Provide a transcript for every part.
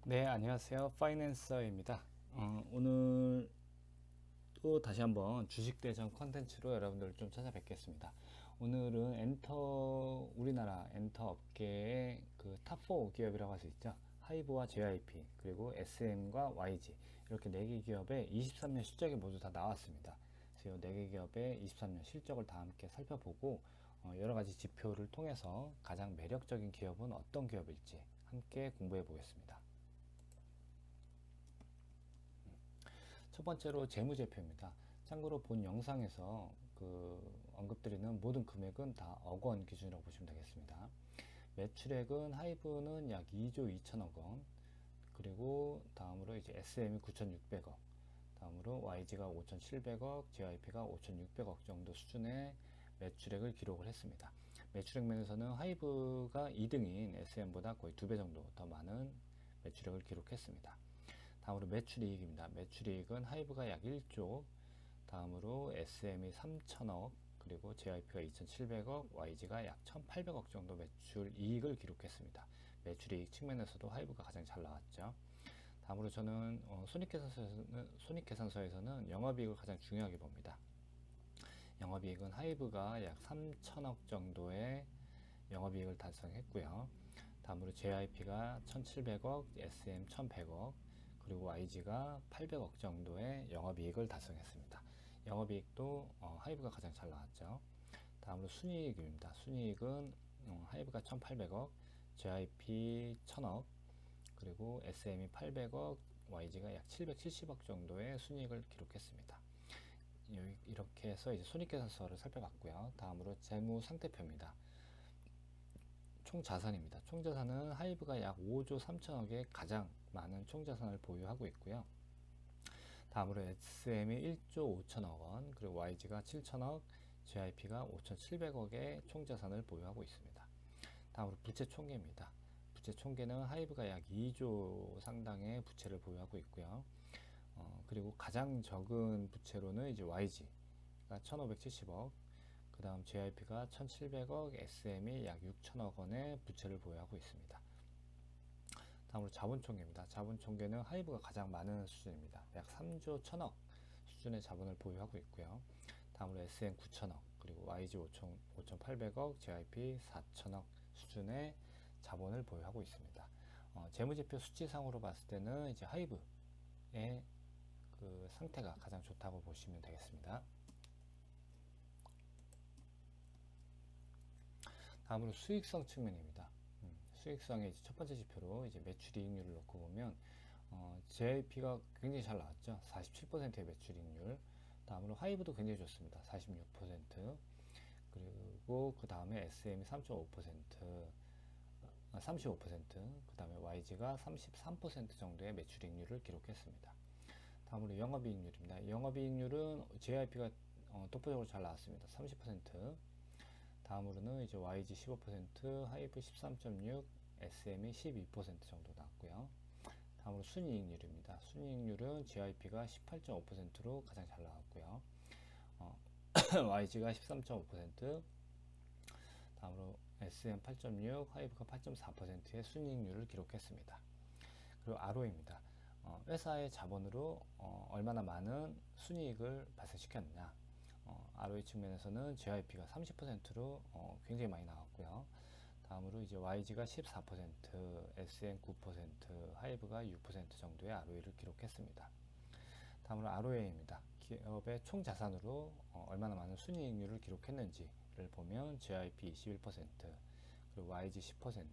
네, 안녕하세요. 파이낸서입니다. 오늘 또 다시 한번 주식대전 컨텐츠로 여러분들을 좀 찾아뵙겠습니다. 오늘은 우리나라 엔터 업계의 그 탑4 기업이라고 할 수 있죠. 하이브와 JYP, 그리고 SM과 YG, 이렇게 4개 기업의 23년 실적이 모두 다 나왔습니다. 그래서 이 4개 기업의 23년 실적을 다 함께 살펴보고, 여러 가지 지표를 통해서 가장 매력적인 기업은 어떤 기업일지 함께 공부해 보겠습니다. 첫 번째로 재무제표입니다. 참고로 본 영상에서 언급드리는 모든 금액은 다 억원 기준이라고 보시면 되겠습니다. 매출액은 하이브는 약 2조 2천억 원, 그리고 다음으로 이제 SM이 9,600억, 다음으로 YG가 5,700억, JYP가 5,600억 정도 수준의 매출액을 기록을 했습니다. 매출액 면에서는 하이브가 2등인 SM보다 거의 2배 정도 더 많은 매출액을 기록했습니다. 다음으로 매출이익입니다. 매출이익은 하이브가 약 1조, 다음으로 SM이 3천억, 그리고 JYP가 2,700억, YG가 약 1,800억 정도 매출이익을 기록했습니다. 매출이익 측면에서도 하이브가 가장 잘 나왔죠. 다음으로 저는 손익계산서에서는 영업이익을 가장 중요하게 봅니다. 영업이익은 하이브가 약 3천억 정도의 영업이익을 달성했고요. 다음으로 JYP가 1,700억, SM 1,100억, 그리고 YG가 800억 정도의 영업이익을 달성했습니다. 영업이익도 하이브가 가장 잘 나왔죠. 다음으로 순이익입니다. 순이익은 하이브가 1,800억, JYP 1,000억, 그리고 SM이 800억, YG가 약 770억 정도의 순이익을 기록했습니다. 이렇게 해서 이제 손익계산서를 살펴봤고요. 다음으로 재무상태표입니다. 총자산입니다. 총자산은 하이브가 약 5조 3천억의 가장 많은 총자산을 보유하고 있고요. 다음으로 SM이 1조 5천억 원, 그리고 YG가 7천억, JYP가 5,700억의 총자산을 보유하고 있습니다. 다음으로 부채 총계입니다. 부채 총계는 하이브가 약 2조 상당의 부채를 보유하고 있고요. 그리고 가장 적은 부채로는 이제 YG가 1,570억, 그 다음 JYP가 1,700억, SM이 약 6천억 원의 부채를 보유하고 있습니다. 다음으로 자본총계입니다. 자본총계는 하이브가 가장 많은 수준입니다. 약 3조 1천억 수준의 자본을 보유하고 있고요. 다음으로 SM 9천억, 그리고 YG 5,800억, JYP 4천억 수준의 자본을 보유하고 있습니다. 재무제표 수치상으로 봤을 때는 이제 하이브의 그 상태가 가장 좋다고 보시면 되겠습니다. 다음으로 수익성 측면입니다. 수익성의 첫 번째 지표로 이제 매출이익률을 놓고 보면 JYP가 굉장히 잘 나왔죠. 47%의 매출이익률. 다음으로 하이브도 굉장히 좋습니다. 46%. 그리고 그 다음에 SM이 3.5%, 35%, 그 다음에 YG가 33% 정도의 매출이익률을 기록했습니다. 다음으로 영업이익률입니다. 영업이익률은 JYP가 독보적으로 잘 나왔습니다. 30%. 다음으로는 이제 YG 15%, 하이브 13.6, SM이 12% 정도 나왔고요. 다음으로 순이익률입니다. 순이익률은 JYP가 18.5%로 가장 잘 나왔고요. YG가 13.5%, 다음으로 SM 8.6, 하이브가 8.4%의 순이익률을 기록했습니다. 그리고 ROE입니다. 회사의 자본으로 얼마나 많은 순이익을 발생시켰느냐. ROE 측면에서는 JYP가 30%로 굉장히 많이 나왔고요. 다음으로 이제 YG가 14%, SM 9%, 하이브가 6% 정도의 ROE를 기록했습니다. 다음으로 ROA입니다. 기업의 총 자산으로 얼마나 많은 순이익률을 기록했는지를 보면 JYP 21%, 그리고 YG 10%,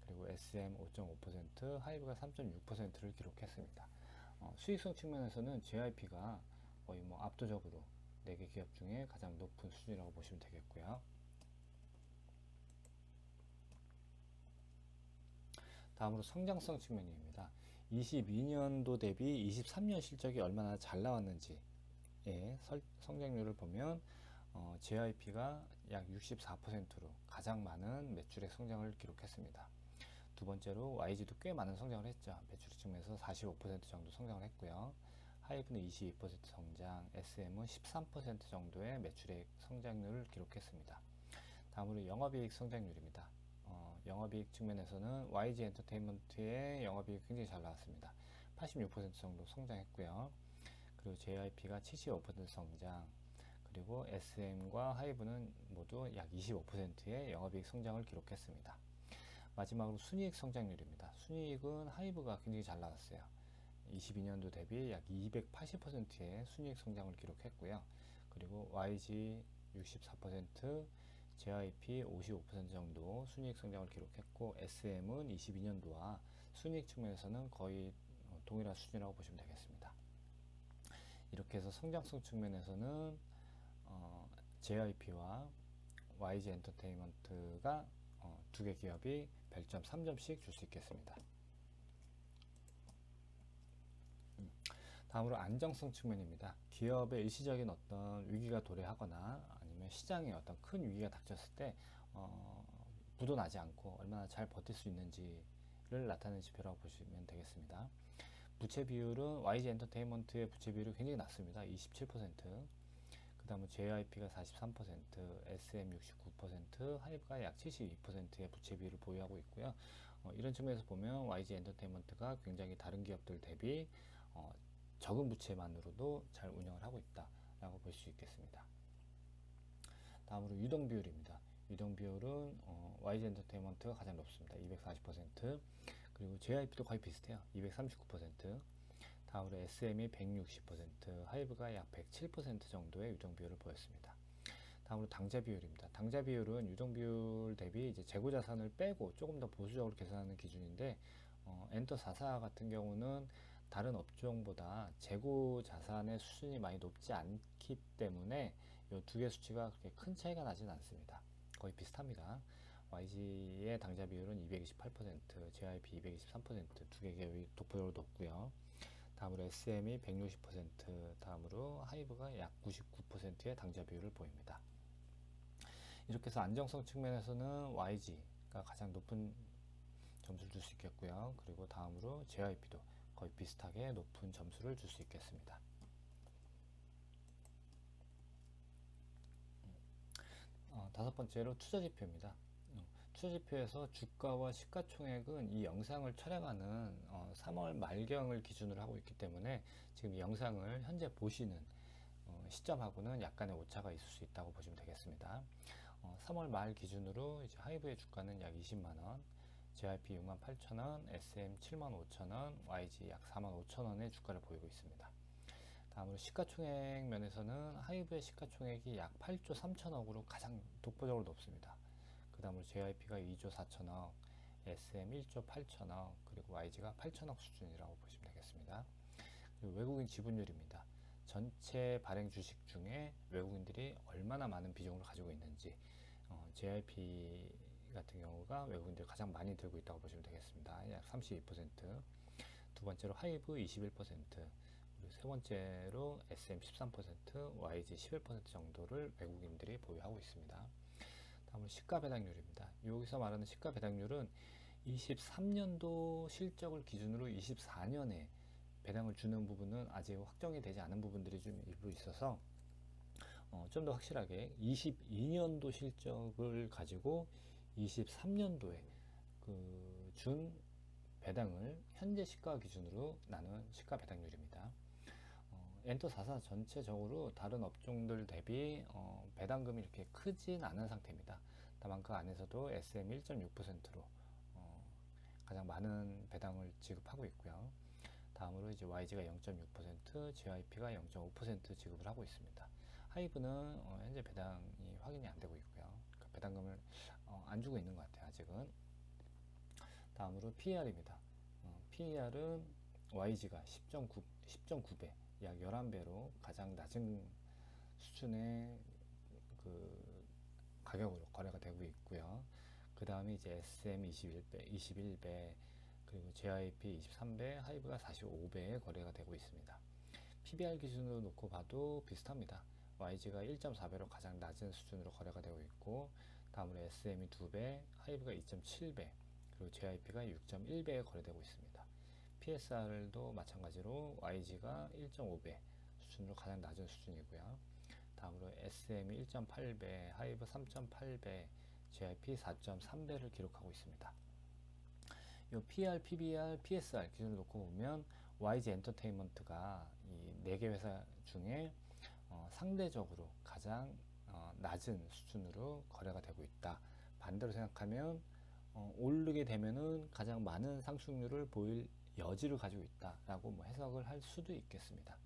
그리고 SM 5.5%, 하이브가 3.6%를 기록했습니다. 수익성 측면에서는 JYP가 거의 뭐 압도적으로 4개 기업 중에 가장 높은 수준이라고 보시면 되겠고요. 다음으로 성장성 측면입니다. 22년도 대비 23년 실적이 얼마나 잘 나왔는지의 성장률을 보면 JYP가 약 64%로 가장 많은 매출액 성장을 기록했습니다. 두 번째로 YG도 꽤 많은 성장을 했죠. 매출 측면에서 45% 정도 성장을 했고요. 하이브는 22% 성장, SM은 13% 정도의 매출액 성장률을 기록했습니다. 다음으로 영업이익 성장률입니다. 영업이익 측면에서는 YG 엔터테인먼트의 영업이익이 굉장히 잘 나왔습니다. 86% 정도 성장했고요. 그리고 JYP가 75% 성장, 그리고 SM과 하이브는 모두 약 25%의 영업이익 성장을 기록했습니다. 마지막으로 순이익 성장률입니다. 순이익은 하이브가 굉장히 잘 나왔어요. 22년도 대비 약 280%의 순이익 성장을 기록했고요. 그리고 YG 64%, JYP 55% 정도 순이익 성장을 기록했고, SM은 22년도와 순이익 측면에서는 거의 동일한 수준이라고 보시면 되겠습니다. 이렇게 해서 성장성 측면에서는 JYP와 YG 엔터테인먼트가 두 개 기업이 별점 3점씩 줄 수 있겠습니다. 다음으로 안정성 측면입니다. 기업의 일시적인 어떤 위기가 도래하거나 아니면 시장에 어떤 큰 위기가 닥쳤을 때 부도나지 않고 얼마나 잘 버틸 수 있는지를 나타내는 지표라고 보시면 되겠습니다. 부채 비율은 YG 엔터테인먼트의 부채 비율이 굉장히 낮습니다. 27%. 그 다음에 JYP가 43%, SM 69%, 하이브가 약 72%의 부채 비율을 보유하고 있고요. 이런 측면에서 보면 YG 엔터테인먼트가 굉장히 다른 기업들 대비 적은 부채만으로도 잘 운영을 하고 있다라고 볼 수 있겠습니다. 다음으로 유동 비율입니다. 유동 비율은 YG 엔터테인먼트가 가장 높습니다. 240%, 그리고 JYP도 거의 비슷해요. 239%. 다음으로 SM이 160%, 하이브가 약 107% 정도의 유동 비율을 보였습니다. 다음으로 당좌 비율입니다. 당좌 비율은 유동 비율 대비 이제 재고 자산을 빼고 조금 더 보수적으로 계산하는 기준인데, 엔터 4사 같은 경우는 다른 업종보다 재고 자산의 수준이 많이 높지 않기 때문에 이 두 개 수치가 그렇게 큰 차이가 나진 않습니다. 거의 비슷합니다. YG의 당좌 비율은 228%, JYP 223%, 두 개 기업이 독보적으로 높고요. 다음으로 SM이 160%, 다음으로 하이브가 약 99%의 당좌 비율을 보입니다. 이렇게 해서 안정성 측면에서는 YG가 가장 높은 점수를 줄 수 있겠고요. 그리고 다음으로 JYP도 거의 비슷하게 높은 점수를 줄 수 있겠습니다. 다섯 번째로 투자 지표입니다. 투자 지표에서 주가와 시가총액은 이 영상을 촬영하는 3월 말경을 기준으로 하고 있기 때문에 지금 이 영상을 현재 보시는 시점하고는 약간의 오차가 있을 수 있다고 보시면 되겠습니다. 3월 말 기준으로 이제 하이브의 주가는 약 20만원, JYP 68,000원, SM 75,000원, YG 약 45,000원의 주가를 보이고 있습니다. 다음으로 시가총액 면에서는 하이브의 시가총액이 약 8조 3천억으로 가장 독보적으로 높습니다. 그 다음으로 JYP가 2조 4천억, SM 1조 8천억, 그리고 YG가 8천억 수준이라고 보시면 되겠습니다. 그리고 외국인 지분율입니다. 전체 발행 주식 중에 외국인들이 얼마나 많은 비중을 가지고 있는지, JYP 같은 경우가 외국인들이 가장 많이 들고 있다고 보시면 되겠습니다. 약 32%, 두 번째로 하이브 21%, 그리고 세 번째로 SM 13%, YG 11% 정도를 외국인들이 보유하고 있습니다. 다음으로 시가 배당률입니다. 여기서 말하는 시가 배당률은 23년도 실적을 기준으로 24년에 배당을 주는 부분은 아직 확정이 되지 않은 부분들이 좀 일부 있어서 좀 더 확실하게 22년도 실적을 가지고 23년도에 준 배당을 현재 시가 기준으로 나눈 시가 배당률입니다. 엔터 4사 전체적으로 다른 업종들 대비 배당금이 이렇게 크진 않은 상태입니다. 다만 그 안에서도 SM 1.6%로 가장 많은 배당을 지급하고 있고요. 다음으로 이제 YG가 0.6%, JYP가 0.5% 지급을 하고 있습니다. 하이브는 현재 배당이 확인이 안 되고 있고요. 그러니까 배당금을 안 주고 있는 것 같아요, 아직은. 다음으로 PER입니다. PER은 YG가 10.9배, 약 11배로 가장 낮은 수준의 가격으로 거래가 되고 있고요. 그 다음에 이제 SM 21배, 그리고 JYP 23배, 하이브가 45배에 거래가 되고 있습니다. PBR 기준으로 놓고 봐도 비슷합니다. YG가 1.4배로 가장 낮은 수준으로 거래가 되고 있고, 다음으로 SM이 2배, 하이브가 2.7배, 그리고 JYP가 6.1배에 거래되고 있습니다. PSR도 마찬가지로 YG가 1.5배 수준으로 가장 낮은 수준이고요. 다음으로 SM이 1.8배, 하이브 3.8배, JIP 4.3배를 기록하고 있습니다. 이 PR, PBR, PSR 기준을 놓고 보면 YG 엔터테인먼트가 이 4개 회사 중에 상대적으로 가장 낮은 수준으로 거래가 되고 있다. 반대로 생각하면 오르게 되면은 가장 많은 상승률을 보일 여지를 가지고 있다라고 뭐 해석을 할 수도 있겠습니다.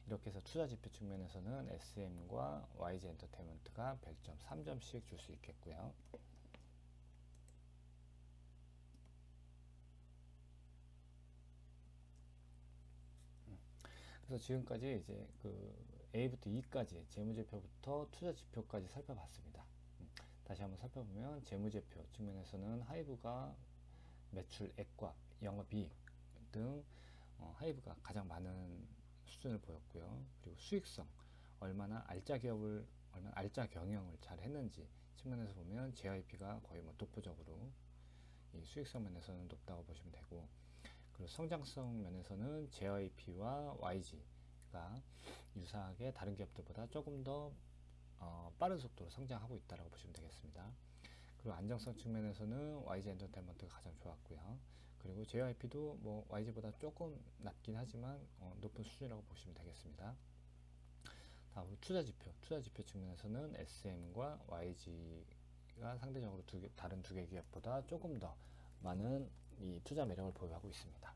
이렇게 해서 투자 지표 측면에서는 SM과 YG 엔터테인먼트가 별점 3점씩 줄 수 있겠고요. 그래서 지금까지 이제 그 A부터 E까지 재무제표부터 투자 지표까지 살펴봤습니다. 다시 한번 살펴보면 재무제표 측면에서는 하이브가 매출액과 영업이익 등 하이브가 가장 많은 수준을 보였고요. 그리고 수익성, 얼마나 알짜 경영을 잘 했는지 측면에서 보면 JYP가 거의 뭐 독보적으로 이 수익성 면에서는 높다고 보시면 되고, 그리고 성장성 면에서는 JYP와 YG가 유사하게 다른 기업들보다 조금 더 빠른 속도로 성장하고 있다고 보시면 되겠습니다. 그리고 안정성 측면에서는 YG 엔터테인먼트가 가장 좋았고요. 그리고 JYP도 뭐 YG보다 조금 낮긴 하지만 높은 수준이라고 보시면 되겠습니다. 다음으로 투자 지표 측면에서는 SM과 YG가 상대적으로 다른 두 개 기업보다 조금 더 많은 이 투자 매력을 보유하고 있습니다.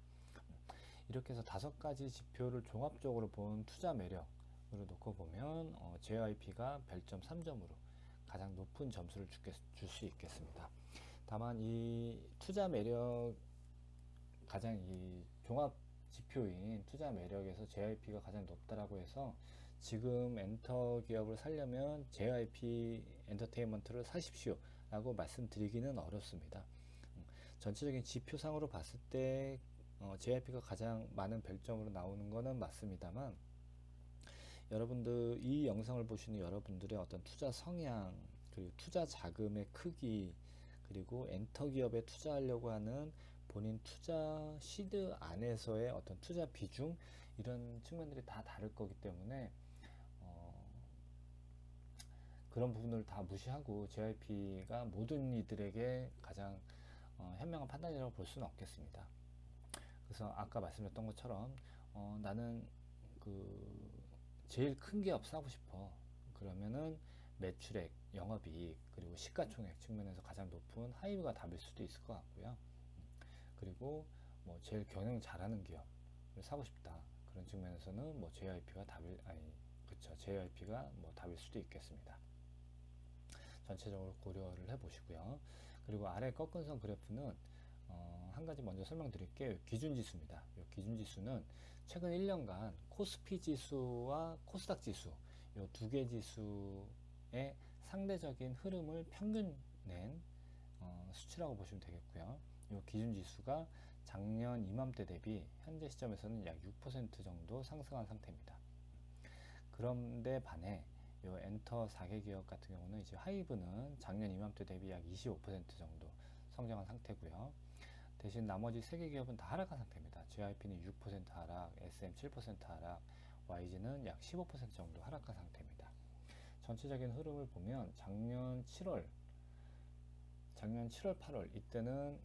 이렇게 해서 5가지 지표를 종합적으로 본 투자 매력으로 놓고 보면 JYP가 별점 3점으로 가장 높은 점수를 줄 수 있겠습니다. 다만 이 투자 매력 가장 이 종합 지표인 투자 매력에서 JYP가 가장 높다라고 해서 지금 엔터 기업을 살려면 JYP 엔터테인먼트를 사십시오 라고 말씀드리기는 어렵습니다. 전체적인 지표상으로 봤을 때 JYP가 가장 많은 별점으로 나오는 것은 맞습니다만, 여러분들 이 영상을 보시는 여러분들의 어떤 투자 성향, 그리고 투자 자금의 크기, 그리고 엔터 기업에 투자하려고 하는 본인 투자 시드 안에서의 어떤 투자 비중, 이런 측면들이 다 다를 거기 때문에 그런 부분을 다 무시하고 JYP가 모든 이들에게 가장 현명한 판단이라고 볼 수는 없겠습니다. 그래서 아까 말씀드렸던 것처럼 나는 그 제일 큰 기업 사고 싶어. 그러면은 매출액, 영업이익, 그리고 시가총액 측면에서 가장 높은 하이브가 답일 수도 있을 것 같고요. 그리고 뭐 제일 경영 잘하는 기업을 사고 싶다. 그런 측면에서는 뭐 JYP가 뭐 답일 수도 있겠습니다. 전체적으로 고려를 해보시고요. 그리고 아래 꺾은 선 그래프는 한 가지 먼저 설명드릴게요. 기준지수입니다. 이 기준지수는 최근 1년간 코스피 지수와 코스닥 지수 이 2개 지수의 상대적인 흐름을 평균 낸 수치라고 보시면 되겠고요. 이 기준지수가 작년 이맘때 대비 현재 시점에서는 약 6% 정도 상승한 상태입니다. 그런데 반해 이 엔터 4개 기업 같은 경우는 이제 하이브는 작년 이맘때 대비 약 25% 정도 성장한 상태고요. 대신 나머지 3개 기업은 다 하락한 상태입니다. JYP는 6% 하락, SM 7% 하락, YG는 약 15% 정도 하락한 상태입니다. 전체적인 흐름을 보면 작년 7월, 8월 이때는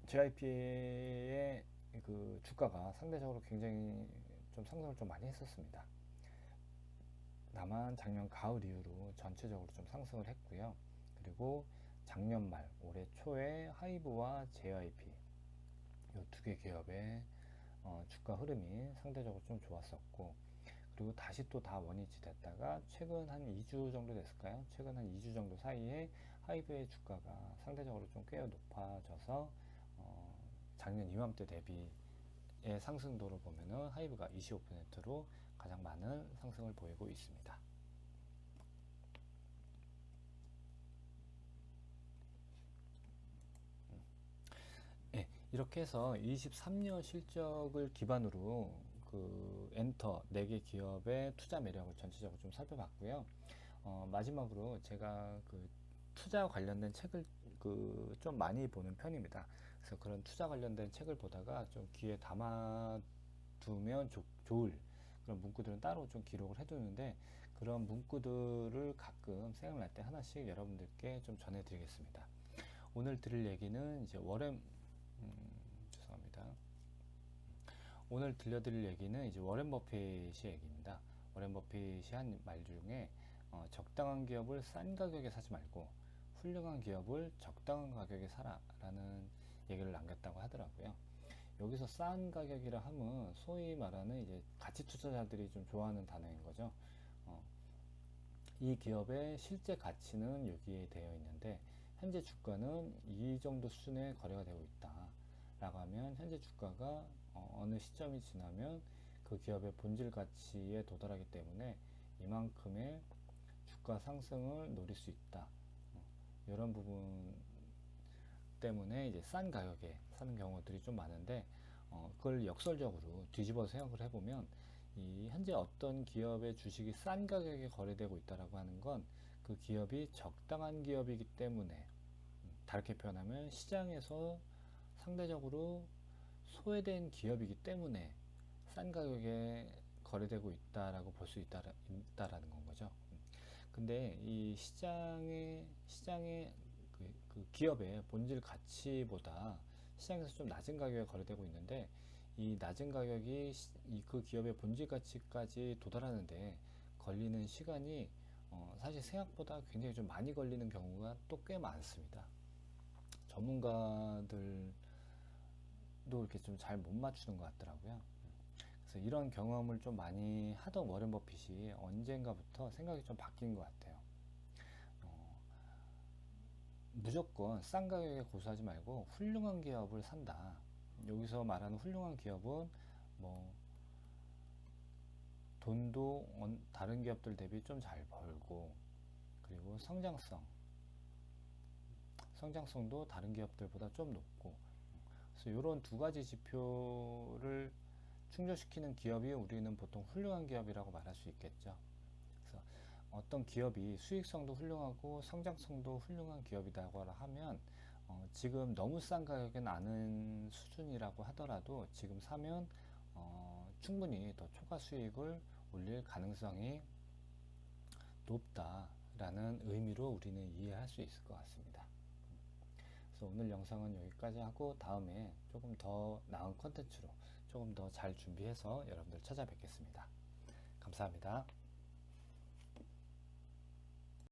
JYP의 그 주가가 상대적으로 굉장히 좀 상승을 좀 많이 했었습니다. 다만 작년 가을 이후로 전체적으로 좀 상승을 했고요. 그리고 작년 말, 올해 초에 하이브와 JYP 이 2개 기업의 주가 흐름이 상대적으로 좀 좋았었고, 그리고 다시 또 다 원위치 됐다가 최근 한 2주 정도 됐을까요? 최근 한 2주 정도 사이에 하이브의 주가가 상대적으로 좀 꽤 높아져서 작년 이맘때 대비의 상승도를 보면은 하이브가 25%로 가장 많은 상승을 보이고 있습니다. 네, 이렇게 해서 23년 실적을 기반으로 그 엔터 4개 기업의 투자 매력을 전체적으로 좀 살펴봤고요. 마지막으로 제가 그 투자 관련된 책을 그 좀 많이 보는 편입니다. 그래서 그런 투자 관련된 책을 보다가 좀 귀에 담아두면 좋을 그런 문구들은 따로 좀 기록을 해두는데, 그런 문구들을 가끔 생각날 때 하나씩 여러분들께 좀 전해드리겠습니다. 오늘 드릴 얘기는 이제 죄송합니다. 오늘 들려드릴 얘기는 이제 워렌 버핏의 얘기입니다. 워렌 버핏이 한 말 중에 적당한 기업을 싼 가격에 사지 말고 훌륭한 기업을 적당한 가격에 사라라는 얘기를 남겼다고 하더라고요. 여기서 싼 가격이라 하면 소위 말하는 이제 가치 투자자들이 좀 좋아하는 단어인 거죠. 이 기업의 실제 가치는 여기에 되어 있는데 현재 주가는 이 정도 수준의 거래가 되고 있다 라고 하면 현재 주가가 어느 시점이 지나면 그 기업의 본질 가치에 도달하기 때문에 이만큼의 주가 상승을 노릴 수 있다. 이런 부분 때문에 이제 싼 가격에 사는 경우들이 좀 많은데 그걸 역설적으로 뒤집어 생각을 해보면 이 현재 어떤 기업의 주식이 싼 가격에 거래되고 있다라고 하는 건 그 기업이 적당한 기업이기 때문에 다르게 표현하면 시장에서 상대적으로 소외된 기업이기 때문에 싼 가격에 거래되고 있다라고 볼 수 있다라는 건 거죠. 근데 이 시장의 그 기업의 본질 가치보다 시장에서 좀 낮은 가격에 거래되고 있는데 이 낮은 가격이 그 기업의 본질 가치까지 도달하는데 걸리는 시간이 사실 생각보다 굉장히 좀 많이 걸리는 경우가 또 꽤 많습니다. 전문가들도 이렇게 좀 잘 못 맞추는 것 같더라고요. 그래서 이런 경험을 좀 많이 하던 워렌 버핏이 언젠가부터 생각이 좀 바뀐 것 같아요. 무조건 싼 가격에 고수하지 말고 훌륭한 기업을 산다. 여기서 말하는 훌륭한 기업은 뭐 돈도 다른 기업들 대비 좀 잘 벌고 그리고 성장성도 다른 기업들보다 좀 높고 그래서 이런 두 가지 지표를 충족시키는 기업이 우리는 보통 훌륭한 기업이라고 말할 수 있겠죠. 그래서 어떤 기업이 수익성도 훌륭하고 성장성도 훌륭한 기업이라고 하면 지금 너무 싼 가격에 나는 수준이라고 하더라도 지금 사면 충분히 더 초과 수익을 올릴 가능성이 높다라는 의미로 우리는 이해할 수 있을 것 같습니다. 그래서 오늘 영상은 여기까지 하고 다음에 조금 더 나은 컨텐츠로 조금 더 잘 준비해서 여러분들 찾아뵙겠습니다. 감사합니다.